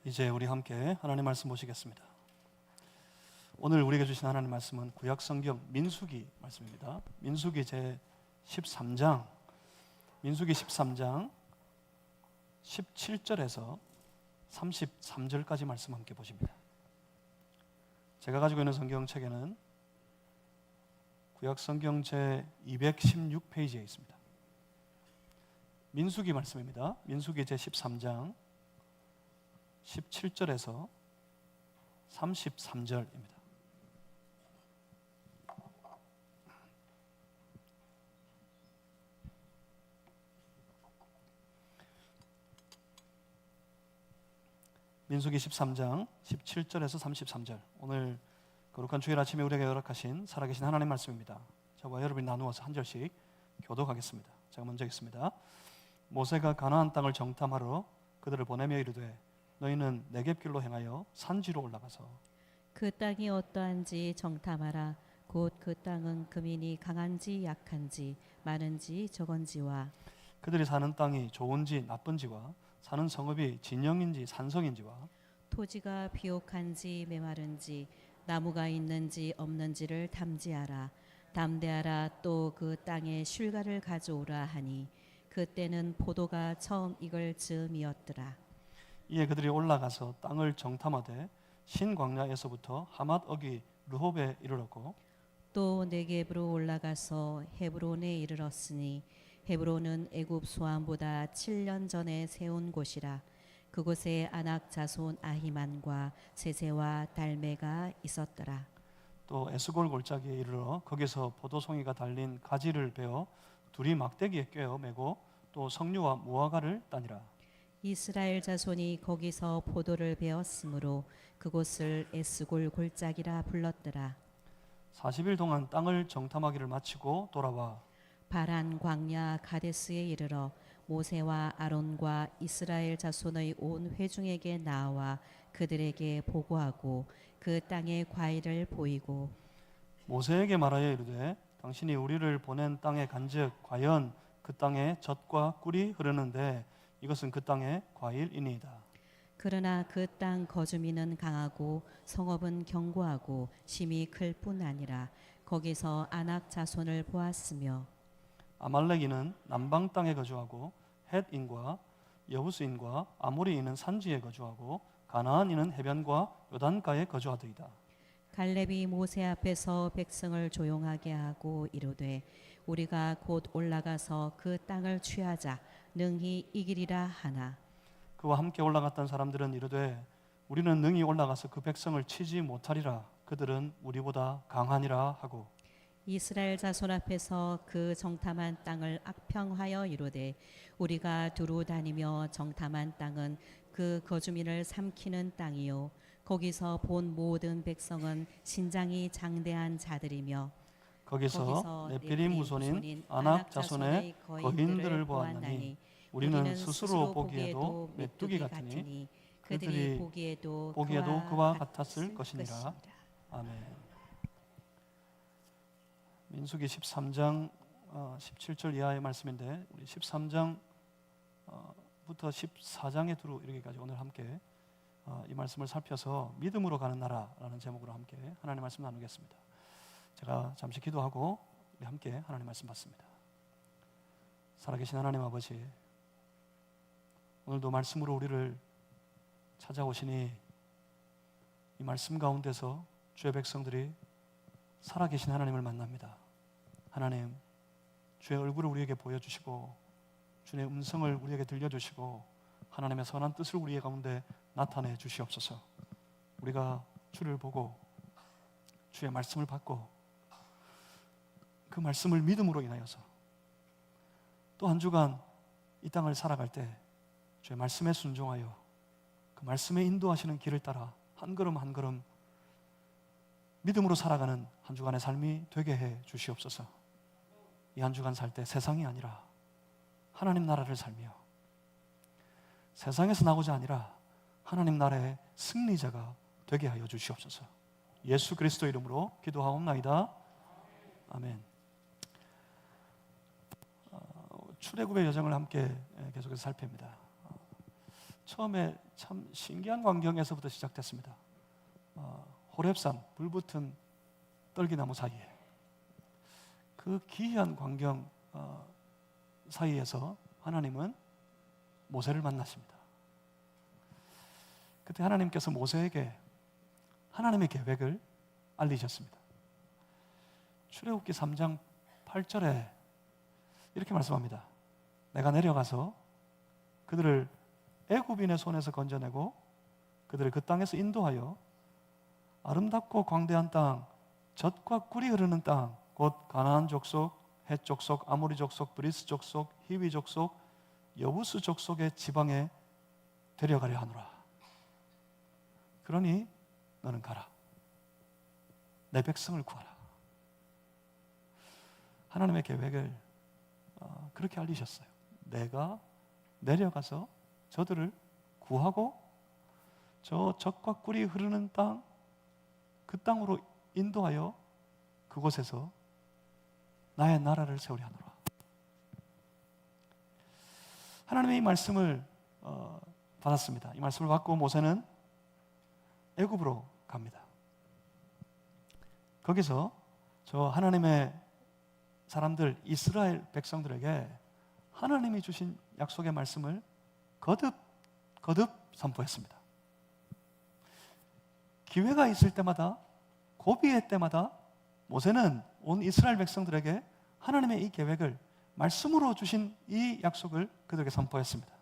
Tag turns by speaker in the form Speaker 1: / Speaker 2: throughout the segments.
Speaker 1: 이제 우리 함께 하나님 말씀 보시겠습니다. 오늘 우리에게 주신 하나님 말씀은 구약 성경 민수기 말씀입니다. 민수기 제 13장 17절에서 33절까지 말씀 함께 보십니다. 제가 가지고 있는 성경책에는 구약 성경 제 216페이지에 있습니다. 민수기 말씀입니다. 민수기 제 13장 17절에서 33절입니다. 민수기 13장 17절에서 33절, 오늘 거룩한 주일 아침에 우리에게 허락하신 살아계신 하나님 말씀입니다. 저와 여러분이 나누어서 한 절씩 교독하겠습니다. 제가 먼저 읽습니다. 모세가 가나안 땅을 정탐하러 그들을 보내며 이르되 너희는 네겝길로 행하여 산지로 올라가서
Speaker 2: 그 땅이 어떠한지 정탐하라. 곧 그 땅은 금인이 강한지 약한지 많은지 적은지와
Speaker 1: 그들이 사는 땅이 좋은지 나쁜지와 사는 성읍이 진영인지 산성인지와
Speaker 2: 토지가 비옥한지 메마른지 나무가 있는지 없는지를 탐지하라. 담대하라. 또 그 땅에 쉴가를 가져오라 하니 그때는 포도가 처음 익을 즈음이었더라.
Speaker 1: 이에 그들이 올라가서 땅을 정탐하되 신광야에서부터 하맛 어기 르홉에 이르렀고
Speaker 2: 또 네겝으로 올라가서 헤브론에 이르렀으니 헤브론은 애굽 소안보다 7년 전에 세운 곳이라. 그곳에 아낙 자손 아히만과 세세와 달메가 있었더라.
Speaker 1: 또 에스골 골짜기에 이르러 거기서 포도송이가 달린 가지를 베어 둘이 막대기에 꿰어 매고 또 석류와 무화과를 따니라.
Speaker 2: 이스라엘 자손이 거기서 포도를 베었으므로 그곳을 에스골 골짜기라 불렀더라.
Speaker 1: 40일 동안 땅을 정탐하기를 마치고 돌아와
Speaker 2: 바란 광야 가데스에 이르러 모세와 아론과 이스라엘 자손의 온 회중에게 나와 그들에게 보고하고 그 땅의 과일을 보이고
Speaker 1: 모세에게 말하여 이르되 당신이 우리를 보낸 땅에 간즉 과연 그 땅에 젖과 꿀이 흐르는데 이것은 그 땅의 과일이니이다.
Speaker 2: 그러나 그 땅 거주민은 강하고 성읍은 견고하고 심이 클 뿐 아니라 거기서 아낙 자손을 보았으며
Speaker 1: 아말렉인은 남방 땅에 거주하고 헷인과 여부스인과 아모리인은 산지에 거주하고 가나안인은 해변과 요단가에 거주하더이다.
Speaker 2: 갈렙이 모세 앞에서 백성을 조용하게 하고 이르되 우리가 곧 올라가서 그 땅을 취하자 능히 이기리라 하나.
Speaker 1: 그와 함께 올라갔던 사람들은 이르되 우리는 능히 올라가서 그 백성을 치지 못하리라. 그들은 우리보다 강하니라 하고
Speaker 2: 이스라엘 자손 앞에서 그 정탐한 땅을 악평하여 이르되 우리가 두루 다니며 정탐한 땅은 그 거주민을 삼키는 땅이요 거기서 본 모든 백성은 신장이 장대한 자들이며
Speaker 1: 거기서 네피림 후손인 아낙 자손의 거인들을 보았나니 우리는 스스로 보기에도 메뚜기 같으니 그들이 보기에도 그와 같았을 것이니라. 아멘. 민수기 13장 17절 이하의 말씀인데 우리 13장부터 14장에 두루 이르기까지 오늘 함께 이 말씀을 살펴서 믿음으로 가는 나라라는 제목으로 함께 하나님의 말씀 나누겠습니다. 제가 잠시 기도하고 우리 함께 하나님 말씀 받습니다. 살아계신 하나님 아버지, 오늘도 말씀으로 우리를 찾아오시니 이 말씀 가운데서 주의 백성들이 살아계신 하나님을 만납니다. 하나님, 주의 얼굴을 우리에게 보여주시고 주의 음성을 우리에게 들려주시고 하나님의 선한 뜻을 우리의 가운데 나타내 주시옵소서. 우리가 주를 보고 주의 말씀을 받고 그 말씀을 믿음으로 인하여서 또 한 주간 이 땅을 살아갈 때 주의 말씀에 순종하여 그 말씀에 인도하시는 길을 따라 한 걸음 한 걸음 믿음으로 살아가는 한 주간의 삶이 되게 해 주시옵소서. 이 한 주간 살 때 세상이 아니라 하나님 나라를 살며 세상에서 나고자 아니라 하나님 나라의 승리자가 되게 하여 주시옵소서. 예수 그리스도 이름으로 기도하옵나이다. 아멘. 출애굽의 여정을 함께 계속해서 살핍니다. 처음에 참 신기한 광경에서부터 시작됐습니다. 호렙산 불붙은 떨기나무 사이에 그 기이한 광경 사이에서 하나님은 모세를 만나십니다. 그때 하나님께서 모세에게 하나님의 계획을 알리셨습니다. 출애굽기 3장 8절에 이렇게 말씀합니다. 내가 내려가서 그들을 애굽인의 손에서 건져내고 그들을 그 땅에서 인도하여 아름답고 광대한 땅, 젖과 꿀이 흐르는 땅, 곧 가나안 족속, 헷 족속, 아모리 족속, 브리스 족속, 히위 족속, 여부스 족속의 지방에 데려가려 하노라. 그러니 너는 가라. 내 백성을 구하라. 하나님의 계획을 그렇게 알리셨어요. 내가 내려가서 저들을 구하고 저 젖과 꿀이 흐르는 땅, 그 땅으로 인도하여 그곳에서 나의 나라를 세우려 하노라. 하나님의 이 말씀을 받았습니다. 이 말씀을 받고 모세는 애굽으로 갑니다. 거기서 저 하나님의 사람들 이스라엘 백성들에게 하나님이 주신 약속의 말씀을 거듭 선포했습니다. 기회가 있을 때마다, 고비의 때마다 모세는 온 이스라엘 백성들에게 하나님의 이 계획을 말씀으로 주신 이 약속을 그들에게 선포했습니다.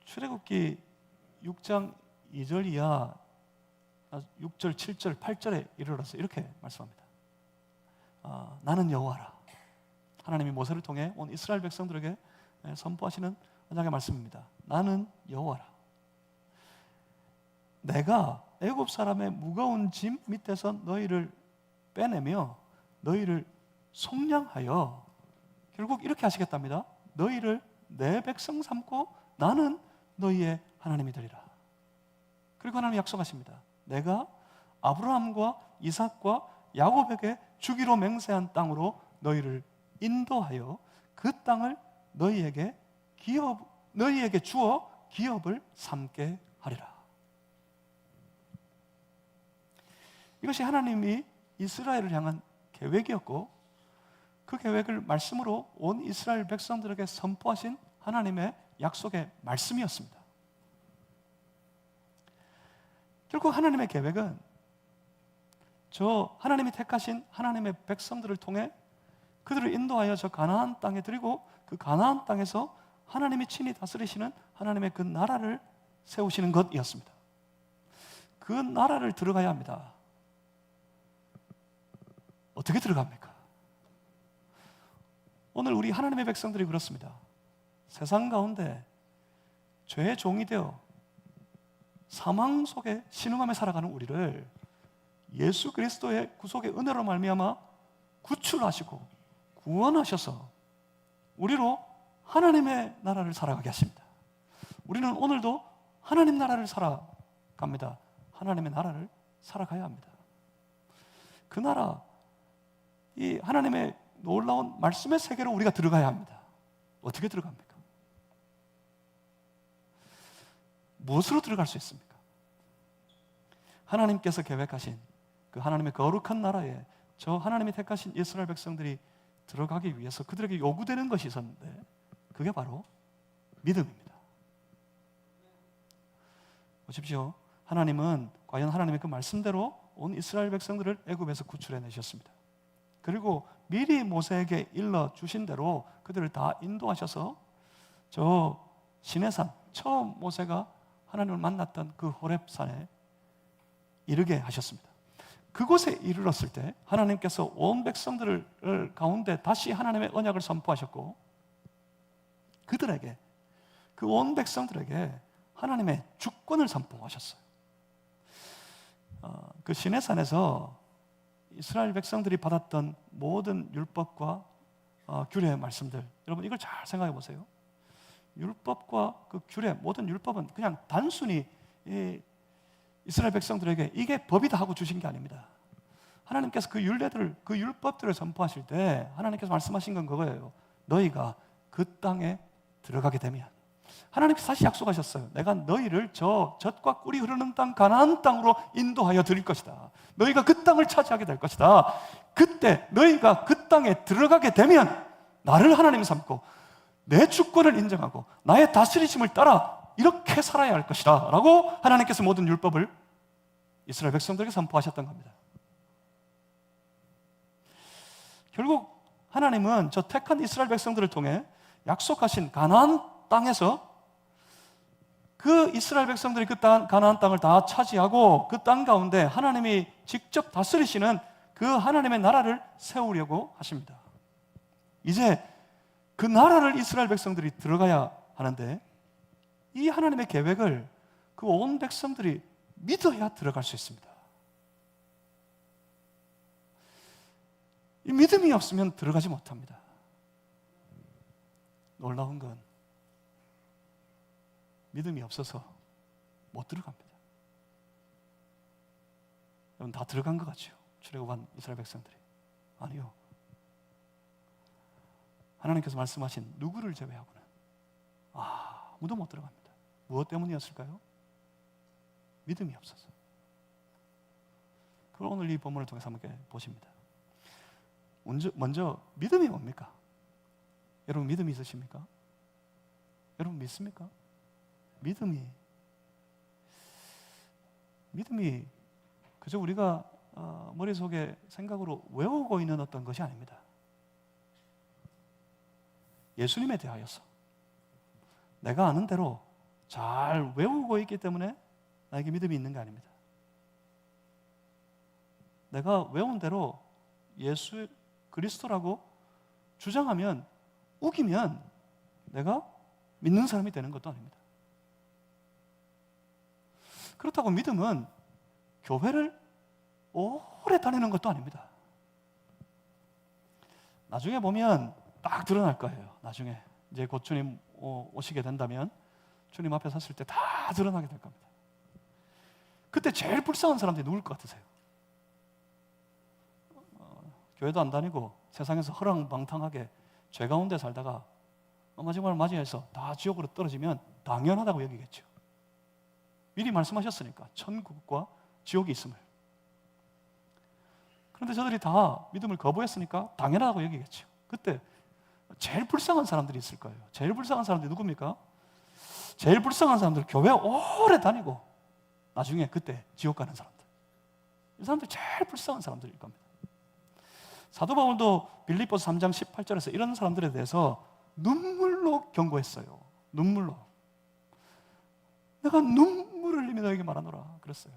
Speaker 1: 출애굽기 6장 2절 이하 6절, 7절, 8절에 이르러서 이렇게 말씀합니다. 나는 여호와라. 하나님이 모세를 통해 온 이스라엘 백성들에게 선포하시는 언약의 말씀입니다. 나는 여호와라. 내가 애굽 사람의 무거운 짐 밑에서 너희를 빼내며 너희를 속량하여 결국 이렇게 하시겠답니다. 너희를 내 백성 삼고 나는 너희의 하나님이 되리라. 그리고 하나님이 약속하십니다. 내가 아브라함과 이삭과 야곱에게 주기로 맹세한 땅으로 너희를 인도하여 그 땅을 너희에게 주어 기업을 삼게 하리라. 이것이 하나님이 이스라엘을 향한 계획이었고 그 계획을 말씀으로 온 이스라엘 백성들에게 선포하신 하나님의 약속의 말씀이었습니다. 결국 하나님의 계획은 저 하나님이 택하신 하나님의 백성들을 통해 그들을 인도하여 저 가나안 땅에 드리고 그 가나안 땅에서 하나님이 친히 다스리시는 하나님의 그 나라를 세우시는 것이었습니다. 그 나라를 들어가야 합니다. 어떻게 들어갑니까? 오늘 우리 하나님의 백성들이 그렇습니다. 세상 가운데 죄의 종이 되어 사망 속에 신음하며 살아가는 우리를 예수 그리스도의 구속의 은혜로 말미암아 구출하시고 구원하셔서 우리로 하나님의 나라를 살아가게 하십니다. 우리는 오늘도 하나님 나라를 살아갑니다. 하나님의 나라를 살아가야 합니다. 그 나라, 이 하나님의 놀라운 말씀의 세계로 우리가 들어가야 합니다. 어떻게 들어갑니까? 무엇으로 들어갈 수 있습니까? 하나님께서 계획하신 그 하나님의 거룩한 나라에 저 하나님이 택하신 이스라엘 백성들이 들어가기 위해서 그들에게 요구되는 것이 있었는데 그게 바로 믿음입니다. 보십시오. 하나님은 과연 하나님의 그 말씀대로 온 이스라엘 백성들을 애굽에서 구출해 내셨습니다. 그리고 미리 모세에게 일러 주신 대로 그들을 다 인도하셔서 저 시내산, 처음 모세가 하나님을 만났던 그 호렙산에 이르게 하셨습니다. 그곳에 이르렀을 때 하나님께서 온 백성들을 가운데 다시 하나님의 언약을 선포하셨고 그들에게, 그 온 백성들에게 하나님의 주권을 선포하셨어요. 그 시내산에서 이스라엘 백성들이 받았던 모든 율법과 규례의 말씀들, 여러분 이걸 잘 생각해 보세요. 율법과 그 규례, 모든 율법은 그냥 단순히 이스라엘 백성들에게 이게 법이다 하고 주신 게 아닙니다. 하나님께서 그 율례들을, 그 율법들을 선포하실 때 하나님께서 말씀하신 건 그거예요. 너희가 그 땅에 들어가게 되면 하나님께서 다시 약속하셨어요. 내가 너희를 저 젖과 꿀이 흐르는 땅 가나안 땅으로 인도하여 드릴 것이다. 너희가 그 땅을 차지하게 될 것이다. 그때 너희가 그 땅에 들어가게 되면 나를 하나님 삼고 내 주권을 인정하고 나의 다스리심을 따라 이렇게 살아야 할 것이다 라고 하나님께서 모든 율법을 이스라엘 백성들에게 선포하셨던 겁니다. 결국 하나님은 저 택한 이스라엘 백성들을 통해 약속하신 가나안 땅에서 그 이스라엘 백성들이 그 가나안 땅을 다 차지하고 그 땅 가운데 하나님이 직접 다스리시는 그 하나님의 나라를 세우려고 하십니다. 이제 그 나라를 이스라엘 백성들이 들어가야 하는데 이 하나님의 계획을 그 온 백성들이 믿어야 들어갈 수 있습니다. 이 믿음이 없으면 들어가지 못합니다. 놀라운 건 믿음이 없어서 못 들어갑니다. 여러분 다 들어간 것 같죠? 출애굽한 이스라엘 백성들이. 아니요. 하나님께서 말씀하신 누구를 제외하고는 아무도 못 들어갑니다. 무엇 때문이었을까요? 믿음이 없어서. 그걸 오늘 이 본문을 통해서 함께 보십니다. 먼저 믿음이 뭡니까? 여러분 믿음이 있으십니까? 여러분 믿습니까? 믿음이 그저 우리가 머릿속에 생각으로 외우고 있는 어떤 것이 아닙니다. 예수님에 대하여서 내가 아는 대로 잘 외우고 있기 때문에 나에게 믿음이 있는 게 아닙니다. 내가 외운 대로 예수 그리스도라고 주장하면 우기면 내가 믿는 사람이 되는 것도 아닙니다. 그렇다고 믿음은 교회를 오래 다니는 것도 아닙니다. 나중에 보면 딱 드러날 거예요. 나중에 이제 곧 주님 오시게 된다면 주님 앞에 섰을 때 다 드러나게 될 겁니다. 그때 제일 불쌍한 사람들이 누굴 것 같으세요? 교회도 안 다니고 세상에서 허랑방탕하게 죄 가운데 살다가 마지막을 맞이해서 다 지옥으로 떨어지면 당연하다고 여기겠죠. 미리 말씀하셨으니까 천국과 지옥이 있음을. 그런데 저들이 다 믿음을 거부했으니까 당연하다고 여기겠죠. 그때 제일 불쌍한 사람들이 있을 거예요. 제일 불쌍한 사람들이 누굽니까? 제일 불쌍한 사람들, 교회 오래 다니고 나중에 그때 지옥 가는 사람들. 이 사람들 제일 불쌍한 사람들일 겁니다. 사도 바울도 빌립보서 3장 18절에서 이런 사람들에 대해서 눈물로 경고했어요. 눈물로. 내가 눈물을 흘리며 너에게 말하노라 그랬어요.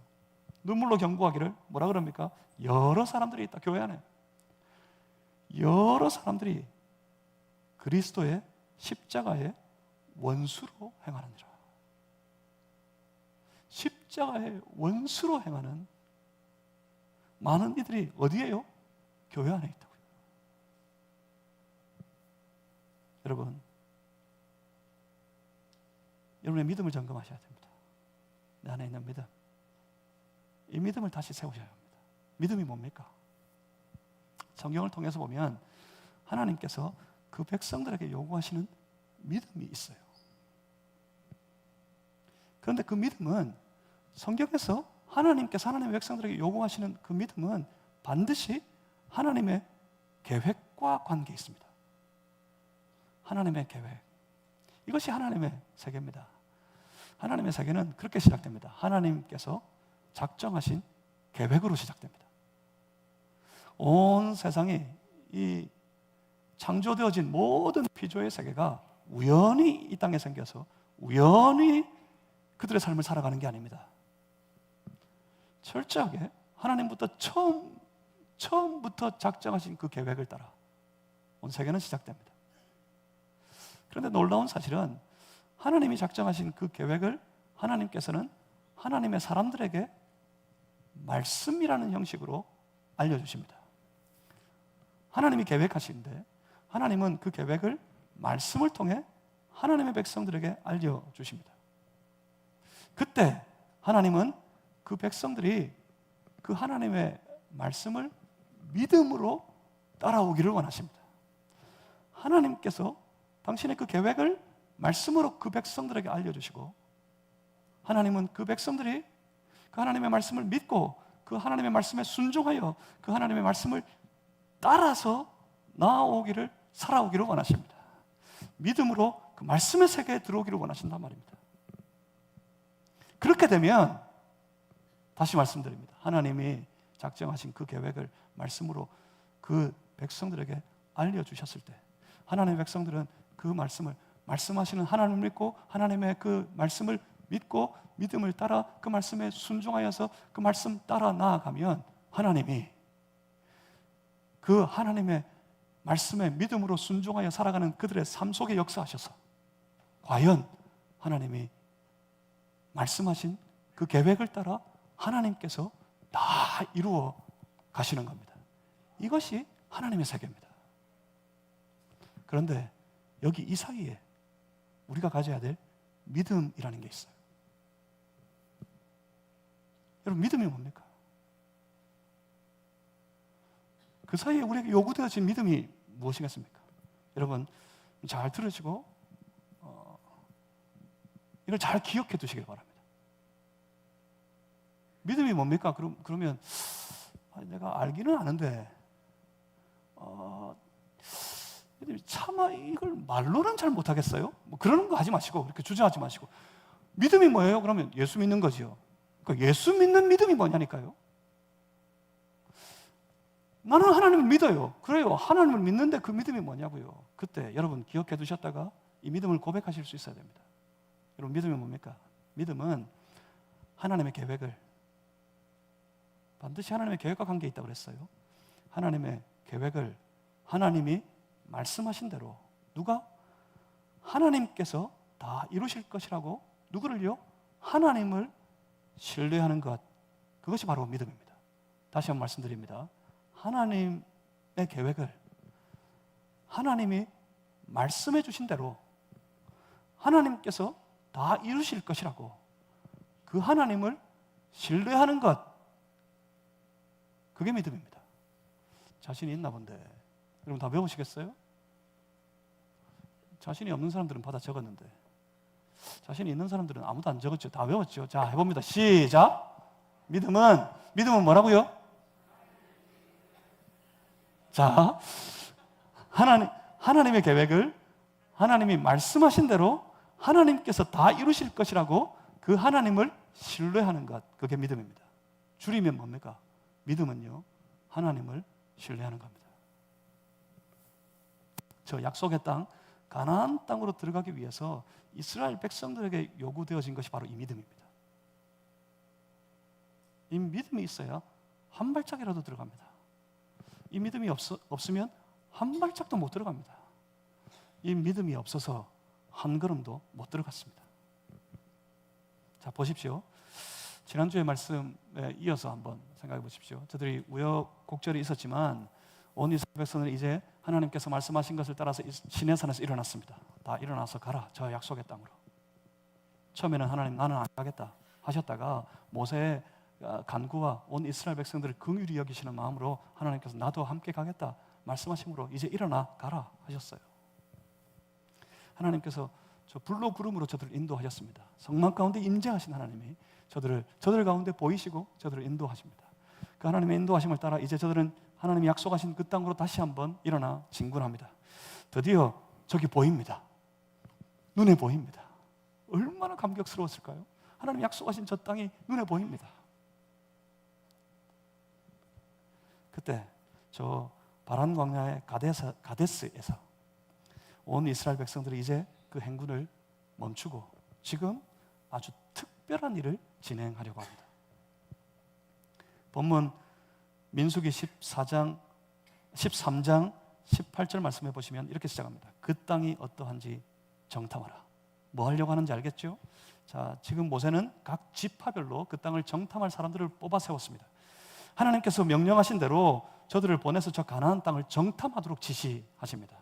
Speaker 1: 눈물로 경고하기를 뭐라 그럽니까? 여러 사람들이 있다. 교회 안에 여러 사람들이 그리스도의 십자가의 원수로 행하느니라. 십자가의 원수로 행하는 많은 이들이 어디에요? 교회 안에 있다고요. 여러분, 여러분의 믿음을 점검하셔야 됩니다. 내 안에 있는 믿음, 이 믿음을 다시 세우셔야 합니다. 믿음이 뭡니까? 성경을 통해서 보면 하나님께서 그 백성들에게 요구하시는 믿음이 있어요. 그런데 그 믿음은 성경에서 하나님께서 하나님의 백성들에게 요구하시는 그 믿음은 반드시 하나님의 계획과 관계 있습니다. 하나님의 계획. 이것이 하나님의 세계입니다. 하나님의 세계는 그렇게 시작됩니다. 하나님께서 작정하신 계획으로 시작됩니다. 온 세상이 이 창조되어진 모든 피조의 세계가 우연히 이 땅에 생겨서 우연히 그들의 삶을 살아가는 게 아닙니다. 철저하게 하나님부터 처음부터 작정하신 그 계획을 따라 온 세계는 시작됩니다. 그런데 놀라운 사실은 하나님이 작정하신 그 계획을 하나님께서는 하나님의 사람들에게 말씀이라는 형식으로 알려주십니다. 하나님이 계획하시는데 하나님은 그 계획을 말씀을 통해 하나님의 백성들에게 알려주십니다. 그때 하나님은 그 백성들이 그 하나님의 말씀을 믿음으로 따라오기를 원하십니다. 하나님께서 당신의 그 계획을 말씀으로 그 백성들에게 알려주시고, 하나님은 그 백성들이 그 하나님의 말씀을 믿고 그 하나님의 말씀에 순종하여 그 하나님의 말씀을 따라서 나아오기를, 살아오기를 원하십니다. 믿음으로 그 말씀의 세계에 들어오기를 원하신단 말입니다. 그렇게 되면 다시 말씀드립니다. 하나님이 작정하신 그 계획을 말씀으로 그 백성들에게 알려주셨을 때, 하나님의 백성들은 그 말씀을, 말씀하시는 하나님을 믿고 하나님의 그 말씀을 믿고 믿음을 따라 그 말씀에 순종하여서 그 말씀 따라 나아가면 하나님이 그 하나님의 말씀에 믿음으로 순종하여 살아가는 그들의 삶 속에 역사하셔서 과연 하나님이 말씀하신 그 계획을 따라 하나님께서 다 이루어 가시는 겁니다. 이것이 하나님의 세계입니다. 그런데 여기 이 사이에 우리가 가져야 될 믿음이라는 게 있어요. 여러분, 믿음이 뭡니까? 그 사이에 우리에게 요구되어진 믿음이 무엇이겠습니까? 여러분, 잘 들으시고 이걸 잘 기억해 두시길 바랍니다. 믿음이 뭡니까? 그러면 내가 알기는 아는데 차마 이걸 말로는 잘 못하겠어요? 뭐 그러는 거 하지 마시고, 그렇게 주저하지 마시고, 믿음이 뭐예요? 그러면 예수 믿는 거지요. 그러니까 예수 믿는 믿음이 뭐냐니까요. 나는 하나님을 믿어요. 그래요. 하나님을 믿는데 그 믿음이 뭐냐고요. 그때 여러분 기억해 두셨다가 이 믿음을 고백하실 수 있어야 됩니다. 여러분, 믿음이 뭡니까? 믿음은 하나님의 계획을, 반드시 하나님의 계획과 관계에 있다고 그랬어요. 하나님의 계획을 하나님이 말씀하신 대로 누가? 하나님께서 다 이루실 것이라고, 누구를요? 하나님을 신뢰하는 것, 그것이 바로 믿음입니다. 다시 한번 말씀드립니다. 하나님의 계획을 하나님이 말씀해 주신 대로 하나님께서 다 이루실 것이라고, 그 하나님을 신뢰하는 것, 그게 믿음입니다. 자신이 있나 본데 여러분 다 외우시겠어요? 자신이 없는 사람들은 받아 적었는데 자신이 있는 사람들은 아무도 안 적었죠. 다 외웠죠. 자, 해봅니다. 시작. 믿음은 뭐라고요? 자, 하나님의 계획을 하나님이 말씀하신 대로 하나님께서 다 이루실 것이라고 그 하나님을 신뢰하는 것, 그게 믿음입니다. 줄이면 뭡니까? 믿음은요, 하나님을 신뢰하는 겁니다. 저 약속의 땅, 가나안 땅으로 들어가기 위해서 이스라엘 백성들에게 요구되어진 것이 바로 이 믿음입니다. 이 믿음이 있어야 한 발짝이라도 들어갑니다. 이 믿음이 없으면 한 발짝도 못 들어갑니다. 이 믿음이 없어서 한 걸음도 못 들어갔습니다. 자, 보십시오. 지난주의 말씀에 이어서 한번 생각해 보십시오. 저들이 우여곡절이 있었지만 온 이스라엘 백성은 이제 하나님께서 말씀하신 것을 따라서 시내산에서 일어났습니다. 다 일어나서 가라, 저 약속의 땅으로. 처음에는 하나님, 나는 안 가겠다 하셨다가 모세의 간구와 온 이스라엘 백성들을 긍휼히 여기시는 마음으로 하나님께서 나도 함께 가겠다 말씀하심으로 이제 일어나 가라 하셨어요. 하나님께서 저 불로 구름으로 저들을 인도하셨습니다. 성막 가운데 임재하신 하나님이 저들 가운데 보이시고 저들을 인도하십니다. 그 하나님의 인도하심을 따라 이제 저들은 하나님이 약속하신 그 땅으로 다시 한번 일어나 진군합니다. 드디어 저기 보입니다. 눈에 보입니다. 얼마나 감격스러웠을까요? 하나님 약속하신 저 땅이 눈에 보입니다. 그때 저 바란 광야의 가데스에서 온 이스라엘 백성들이 이제 그 행군을 멈추고 지금 아주 특별한 일을 진행하려고 합니다. 본문 민수기 13장 18절 말씀해 보시면 이렇게 시작합니다. 그 땅이 어떠한지 정탐하라. 뭐 하려고 하는지 알겠죠? 자, 지금 모세는 각 지파별로 그 땅을 정탐할 사람들을 뽑아 세웠습니다. 하나님께서 명령하신 대로 저들을 보내서 저 가나안 땅을 정탐하도록 지시하십니다.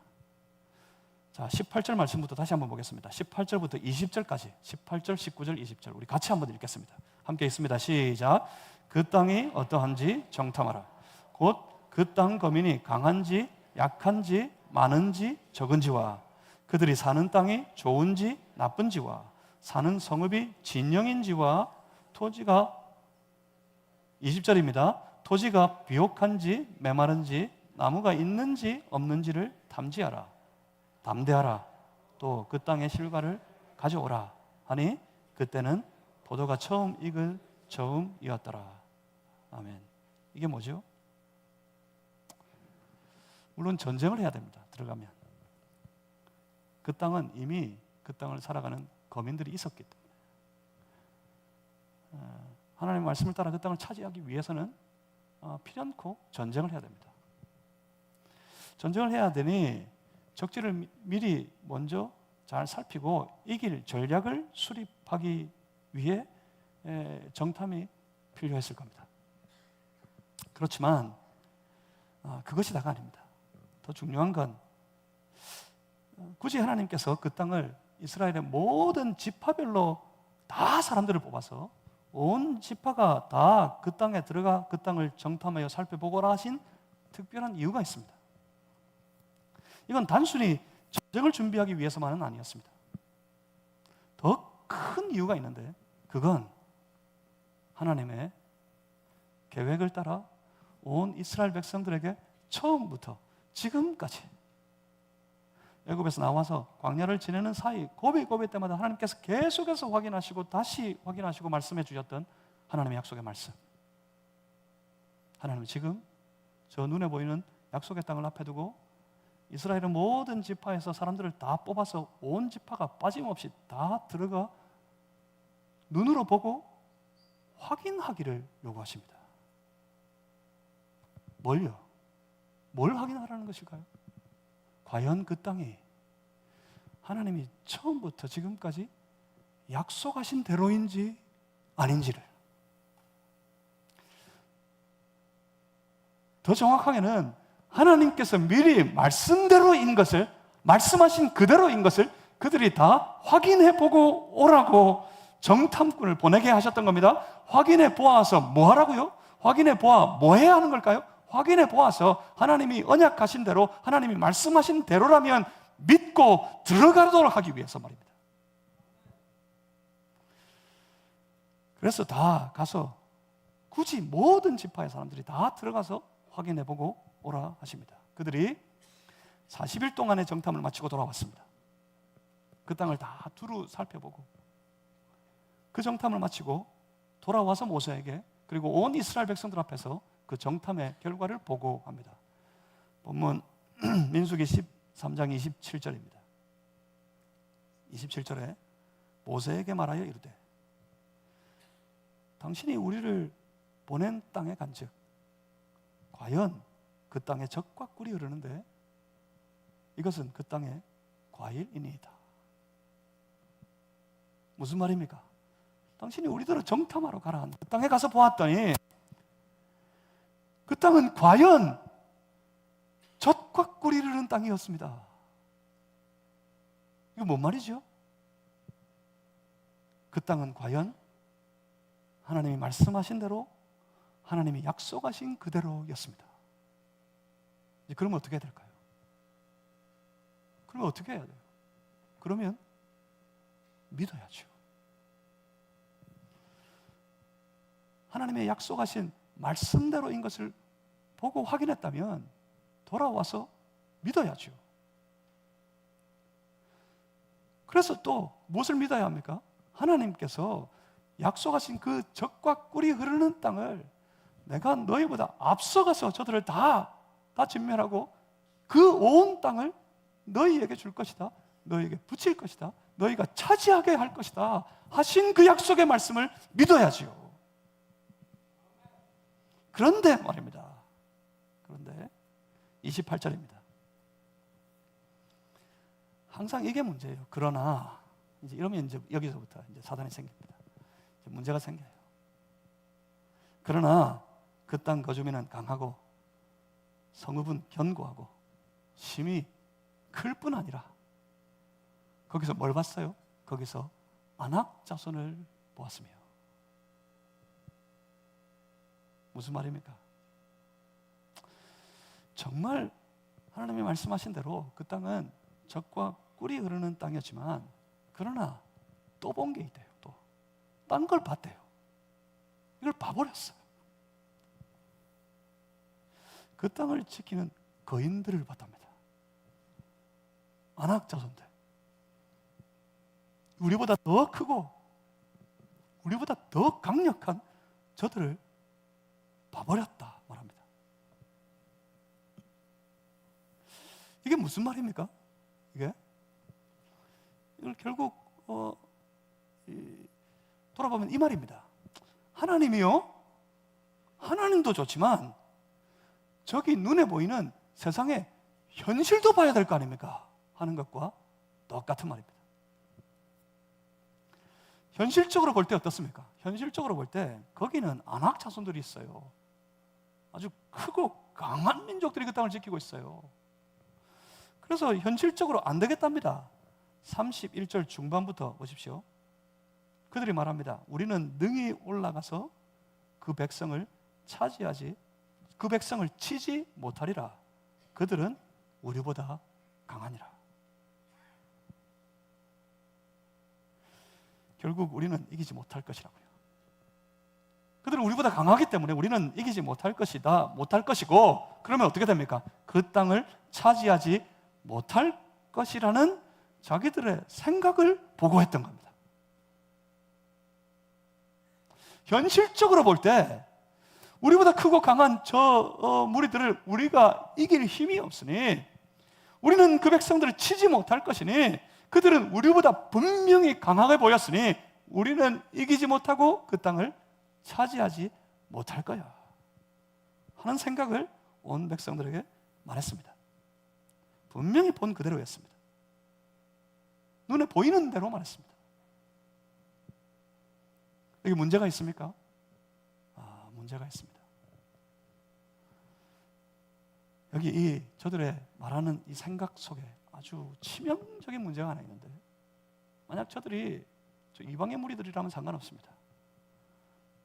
Speaker 1: 자, 18절 말씀부터 다시 한번 보겠습니다. 18절부터 20절까지 18절, 19절, 20절 우리 같이 한번 읽겠습니다. 함께 읽습니다. 시작. 그 땅이 어떠한지 정탐하라. 곧 그 땅 거민이 강한지 약한지 많은지 적은지와 그들이 사는 땅이 좋은지 나쁜지와 사는 성읍이 진영인지와 토지가 20절입니다. 토지가 비옥한지 메마른지 나무가 있는지 없는지를 탐지하라. 담대하라. 또 그 땅의 실과를 가져오라 하니 그때는 포도가 처음 익을 처음이었더라. 아멘. 이게 뭐죠? 물론 전쟁을 해야 됩니다. 들어가면. 그 땅은 이미 그 땅을 살아가는 거민들이 있었기 때문에 하나님의 말씀을 따라 그 땅을 차지하기 위해서는 필연코 전쟁을 해야 됩니다. 전쟁을 해야 되니 적지를 미리 먼저 잘 살피고 이길 전략을 수립하기 위해 정탐이 필요했을 겁니다. 그렇지만 그것이 다가 아닙니다. 더 중요한 건 굳이 하나님께서 그 땅을 이스라엘의 모든 지파별로 다 사람들을 뽑아서 온 지파가 다 그 땅에 들어가 그 땅을 정탐하여 살펴보고라 하신 특별한 이유가 있습니다. 이건 단순히 전쟁을 준비하기 위해서만은 아니었습니다. 더 큰 이유가 있는데 그건 하나님의 계획을 따라 온 이스라엘 백성들에게 처음부터 지금까지 애굽에서 나와서 광야를 지내는 사이 고비 때마다 하나님께서 계속해서 확인하시고 다시 확인하시고 말씀해 주셨던 하나님의 약속의 말씀. 하나님은 지금 저 눈에 보이는 약속의 땅을 앞에 두고 이스라엘의 모든 지파에서 사람들을 다 뽑아서 온 지파가 빠짐없이 다 들어가 눈으로 보고 확인하기를 요구하십니다. 뭘요? 뭘 확인하라는 것일까요? 과연 그 땅이 하나님이 처음부터 지금까지 약속하신 대로인지 아닌지를, 더 정확하게는 하나님께서 미리 말씀대로인 것을, 말씀하신 그대로인 것을 그들이 다 확인해 보고 오라고 정탐꾼을 보내게 하셨던 겁니다. 확인해 보아서 뭐 하라고요? 확인해 보아 뭐 해야 하는 걸까요? 확인해 보아서 하나님이 언약하신 대로, 하나님이 말씀하신 대로라면 믿고 들어가도록 하기 위해서 말입니다. 그래서 다 가서 굳이 모든 지파의 사람들이 다 들어가서 확인해 보고 오라 하십니다. 그들이 40일 동안의 정탐을 마치고 돌아왔습니다. 그 땅을 다 두루 살펴보고 그 정탐을 마치고 돌아와서 모세에게 그리고 온 이스라엘 백성들 앞에서 그 정탐의 결과를 보고합니다. 본문 민수기 13장 27절입니다. 27절에 모세에게 말하여 이르되 당신이 우리를 보낸 땅에 간즉 과연 그 땅에 젖과 꿀이 흐르는데 이것은 그 땅의 과일이니이다. 무슨 말입니까? 당신이 우리들을 정탐하러 가라. 그 땅에 가서 보았더니 그 땅은 과연 젖과 꿀이 흐르는 땅이었습니다. 이거 뭔 말이죠? 그 땅은 과연 하나님이 말씀하신 대로, 하나님이 약속하신 그대로였습니다. 이제 그러면 어떻게 해야 될까요? 그러면 어떻게 해야 돼요? 그러면 믿어야죠. 하나님의 약속하신 말씀대로인 것을 보고 확인했다면 돌아와서 믿어야죠. 그래서 또 무엇을 믿어야 합니까? 하나님께서 약속하신 그 젖과 꿀이 흐르는 땅을 내가 너희보다 앞서가서 저들을 다 진멸하고 그 온 땅을 너희에게 줄 것이다. 너희에게 붙일 것이다. 너희가 차지하게 할 것이다. 하신 그 약속의 말씀을 믿어야지요. 그런데 말입니다. 그런데 28절입니다. 항상 이게 문제예요. 그러나 이제 이러면 이제 여기서부터 이제 사단이 생깁니다. 이제 문제가 생겨요. 그러나 그 땅 거주민은 강하고 성읍은 견고하고 심히 클 뿐 아니라 거기서 뭘 봤어요? 거기서 아낙 자손을 보았으며. 무슨 말입니까? 정말 하나님이 말씀하신 대로 그 땅은 젖과 꿀이 흐르는 땅이었지만 그러나 또 본 게 있대요. 또 딴 걸 봤대요. 이걸 봐버렸어요. 그 땅을 지키는 거인들을 봤답니다. 아낙 자손들. 우리보다 더 크고 우리보다 더 강력한 저들을 봐버렸다 말합니다. 이게 무슨 말입니까? 이걸 결국 돌아보면 이 말입니다. 하나님이요, 하나님도 좋지만 저기 눈에 보이는 세상의 현실도 봐야 될 거 아닙니까? 하는 것과 똑같은 말입니다. 현실적으로 볼 때 어떻습니까? 현실적으로 볼 때 거기는 아낙 자손들이 있어요. 아주 크고 강한 민족들이 그 땅을 지키고 있어요. 그래서 현실적으로 안 되겠답니다. 31절 중반부터 보십시오. 그들이 말합니다. 우리는 능히 올라가서 그 백성을 차지하지, 그 백성을 치지 못하리라. 그들은 우리보다 강하니라. 결국 우리는 이기지 못할 것이라고요. 그들은 우리보다 강하기 때문에 우리는 이기지 못할 것이다, 못할 것이고, 그러면 어떻게 됩니까? 그 땅을 차지하지 못할 것이라는 자기들의 생각을 보고했던 겁니다. 현실적으로 볼 때 우리보다 크고 강한 저 무리들을 우리가 이길 힘이 없으니, 우리는 그 백성들을 치지 못할 것이니, 그들은 우리보다 분명히 강하게 보였으니 우리는 이기지 못하고 그 땅을 차지하지 못할 거야 하는 생각을 온 백성들에게 말했습니다. 분명히 본 그대로 했습니다. 눈에 보이는 대로 말했습니다. 여기 문제가 있습니까? 문제가 있습니다. 여기 이 저들의 말하는 이 생각 속에 아주 치명적인 문제가 하나 있는데, 만약 저들이 이방의 무리들이라면 상관없습니다.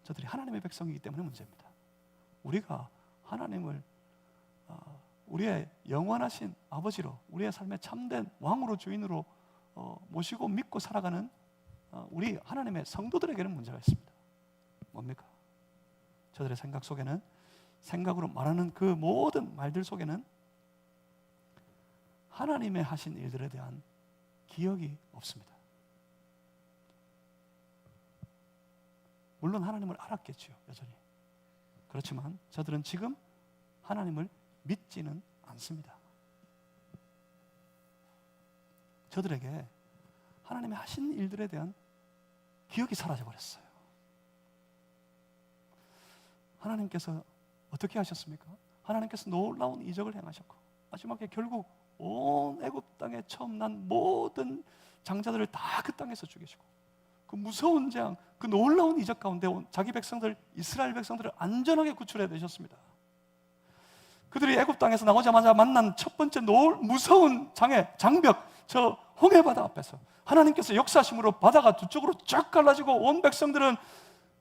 Speaker 1: 저들이 하나님의 백성이기 때문에 문제입니다. 우리가 하나님을 우리의 영원하신 아버지로, 우리의 삶의 참된 왕으로, 주인으로 모시고 믿고 살아가는 우리 하나님의 성도들에게는 문제가 있습니다. 뭡니까? 저들의 생각 속에는, 생각으로 말하는 그 모든 말들 속에는 하나님의 하신 일들에 대한 기억이 없습니다. 물론 하나님을 알았겠죠, 여전히. 그렇지만 저들은 지금 하나님을 믿지는 않습니다. 저들에게 하나님의 하신 일들에 대한 기억이 사라져버렸어요. 하나님께서 어떻게 하셨습니까? 하나님께서 놀라운 이적을 행하셨고, 마지막에 결국 온 애굽 땅에 처음 난 모든 장자들을 다 그 땅에서 죽이시고, 그 무서운 재앙, 그 놀라운 이적 가운데 온 자기 백성들, 이스라엘 백성들을 안전하게 구출해 내셨습니다. 그들이 애굽 땅에서 나오자마자 만난 첫 번째 무서운 장벽, 저 홍해바다 앞에서 하나님께서 역사하심으로 바다가 두 쪽으로 쫙 갈라지고, 온 백성들은